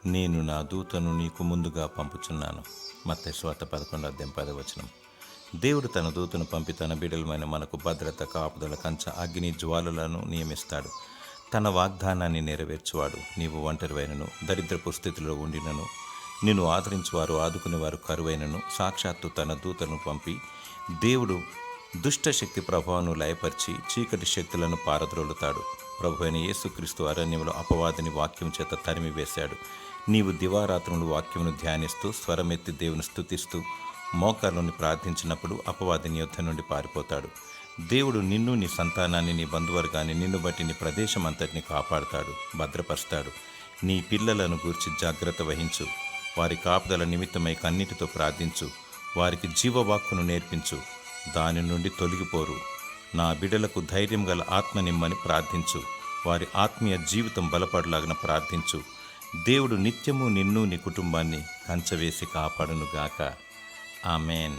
నేను నా దూతను నీకు ముందుగా పంపుచున్నాను. మత్తయి సువార్త 11:10. దేవుడు తన దూతను పంపి తన బిడ్డలమైన మనకు భద్రత, కాపుదల, కంచ, అగ్ని జ్వాలలను నియమిస్తాడు. తన వాగ్దానాన్ని నెరవేర్చువాడు. నీవు ఒంటరివైనను, దరిద్రపు స్థితిలో ఉండినను, నిన్ను ఆదరించువారు, ఆదుకునేవారు కరువైనను, సాక్షాత్తు తన దూతను పంపి దేవుడు దుష్ట శక్తి ప్రభావాన్ని లయపరిచి చీకటి శక్తులను పారద్రోలుతాడు. ప్రభు అయిన యేసుక్రీస్తు అరణ్యంలో అపవాదిని వాక్యం చేత తరిమి వేశాడు. నీవు దివారాత్రములు వాక్యమును ధ్యానిస్తూ స్వరమెత్తి దేవుని స్తుతిస్తూ మోకాళ్ళని ప్రార్థించినప్పుడు అపవాదిని యుద్ధం నుండి పారిపోతాడు. దేవుడు నిన్ను, నీ సంతానాన్ని, నీ బంధువర్గాన్ని, నిన్ను బట్టి నీ ప్రదేశం అంతటిని కాపాడుతాడు, భద్రపరుస్తాడు. నీ పిల్లలను గూర్చి జాగ్రత్త వహించు. వారి కాపుదల నిమిత్తమై కన్నీటితో ప్రార్థించు. వారికి జీవవాక్కును నేర్పించు, దాని నుండి తొలగిపోరు. నా బిడ్డలకు ధైర్యం గల ఆత్మ నిమ్మని ప్రార్థించు. వారి ఆత్మీయ జీవితం బలపడలాగిన ప్రార్థించు. దేవుడు నిత్యము నిన్ను, నీ కుటుంబాన్ని కంచవేసి కాపాడునుగాక. ఆమెన్.